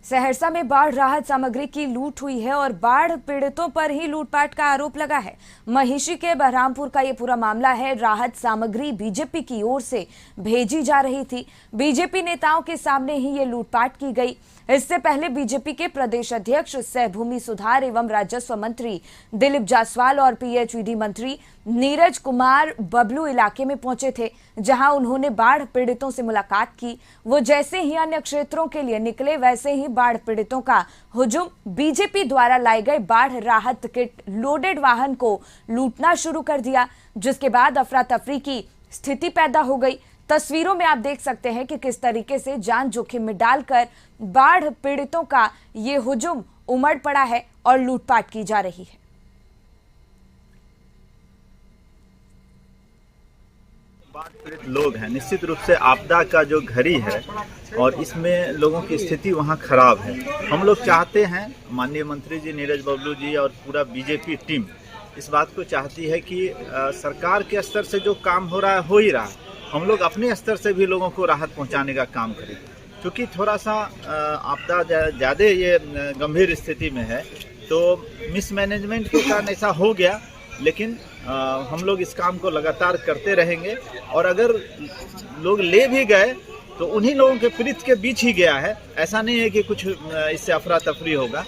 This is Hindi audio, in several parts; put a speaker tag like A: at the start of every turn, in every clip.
A: सहरसा में बाढ़ राहत सामग्री की लूट हुई है और बाढ़ पीड़ितों पर ही लूटपाट का आरोप लगा है। महिषी के बहरामपुर का ये पूरा मामला है। राहत सामग्री बीजेपी की ओर से भेजी जा रही थी। बीजेपी नेताओं के सामने ही ये लूटपाट की गई। इससे पहले बीजेपी के प्रदेश अध्यक्ष सह भूमि सुधार एवं राजस्व मंत्री दिलीप जायसवाल और पीएचईडी मंत्री नीरज कुमार बबलू इलाके में पहुंचे थे, जहां उन्होंने बाढ़ पीड़ितों से मुलाकात की। वो जैसे ही अन्य क्षेत्रों के लिए निकले, वैसे ही बाढ़ पीड़ितों का हुजूम बीजेपी द्वारा लाए गए बाढ़ राहत किट लोडेड वाहन को लूटना शुरू कर दिया, जिसके बाद अफरा तफरी की स्थिति पैदा हो गई। तस्वीरों में आप देख सकते हैं कि किस तरीके से जान जोखिम में डालकर बाढ़ पीड़ितों का ये हुजूम उमड़ पड़ा है और लूटपाट की जा रही है।
B: बाढ़ पीड़ित लोग हैं, निश्चित रूप से आपदा का जो घड़ी है और इसमें लोगों की स्थिति वहां खराब है। हम लोग चाहते हैं, माननीय मंत्री जी नीरज बबलू जी और पूरा बीजेपी टीम इस बात को चाहती है कि सरकार के स्तर से जो काम हो रहा है हो ही रहा है, हम लोग अपने स्तर से भी लोगों को राहत पहुंचाने का काम करें। क्योंकि थोड़ा सा आपदा ज़्यादा ये गंभीर स्थिति में है, तो मिसमैनेजमेंट के कारण ऐसा हो गया, लेकिन हम लोग इस काम को लगातार करते रहेंगे। और अगर लोग ले भी गए तो उन्हीं लोगों के पीड़ित के बीच ही गया है, ऐसा नहीं है कि कुछ इससे अफरा तफरी होगा।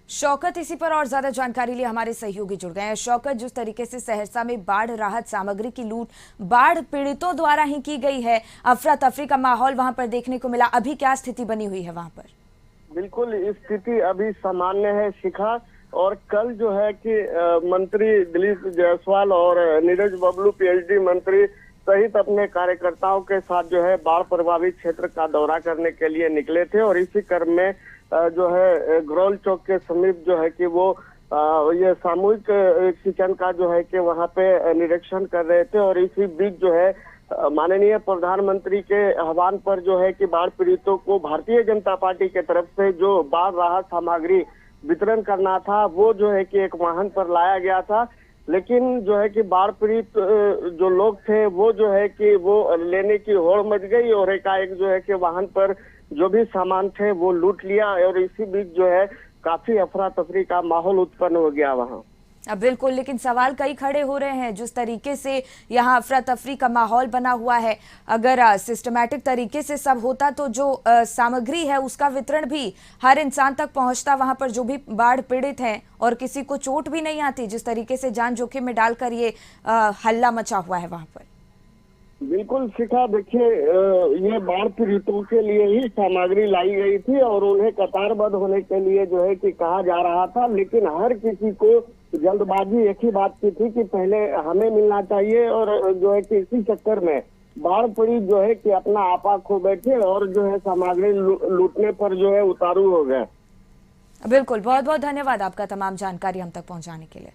A: शौकत, इसी पर और ज्यादा जानकारी लिए हमारे सहयोगी जुड़ गए हैं। शौकत, जिस तरीके से सहरसा में बाढ़ राहत सामग्री की लूट बाढ़ पीड़ितों द्वारा ही की गई है, अफरा तफरी का माहौल वहां पर देखने को मिला, अभी क्या स्थिति बनी हुई है वहां पर?
C: बिल्कुल स्थिति अभी सामान्य है शिखा। और कल जो है कि मंत्री दिलीप जायसवाल और नीरज बबलू पीएचडी मंत्री सहित अपने कार्यकर्ताओं के साथ जो है बाढ़ प्रभावित क्षेत्र का दौरा करने के लिए निकले थे। और इसी क्रम में जो है ग्रोल चौक के समीप जो है कि वो ये सामूहिक किचन का जो है कि वहाँ पे निरीक्षण कर रहे थे। और इसी बीच जो है माननीय प्रधानमंत्री के आह्वान पर जो है कि बाढ़ पीड़ितों को भारतीय जनता पार्टी के तरफ से जो बाढ़ राहत सामग्री वितरण करना था, वो जो है कि एक वाहन पर लाया गया था। लेकिन जो है कि बाढ़ पीड़ित जो लोग थे वो जो है कि वो लेने की होड़ मच गई और एकाएक जो है कि वाहन पर जो भी सामान थे वो लूट लिया। और इसी बीच जो है काफी अफरा तफरी का माहौल उत्पन्न हो गया वहाँ।
A: अब बिल्कुल, लेकिन सवाल कई खड़े हो रहे हैं। जिस तरीके से यहाँ अफरा तफरी का माहौल बना हुआ है, अगर सिस्टमैटिक तरीके से सब होता तो जो सामग्री है उसका वितरण भी हर इंसान तक पहुँचता, वहाँ पर जो भी बाढ़ पीड़ित हैं, और किसी को चोट भी नहीं आती। जिस तरीके से जान जोखिम में डालकर ये हल्ला मचा हुआ है वहाँ पर।
C: बिल्कुल शिखा, देखिए ये बाढ़ पीड़ितों के लिए ही सामग्री लाई गई थी और उन्हें कतारबद्ध होने के लिए जो है कि कहा जा रहा था। लेकिन हर किसी को जल्दबाजी एक ही बात की थी कि पहले हमें मिलना चाहिए। और जो है कि इसी चक्कर में बाढ़ पीड़ित जो है कि अपना आपा खो बैठे और जो है सामग्री लूटने पर जो है उतारू हो गए।
A: बिल्कुल, बहुत बहुत धन्यवाद आपका तमाम जानकारी हम तक पहुंचाने के लिए।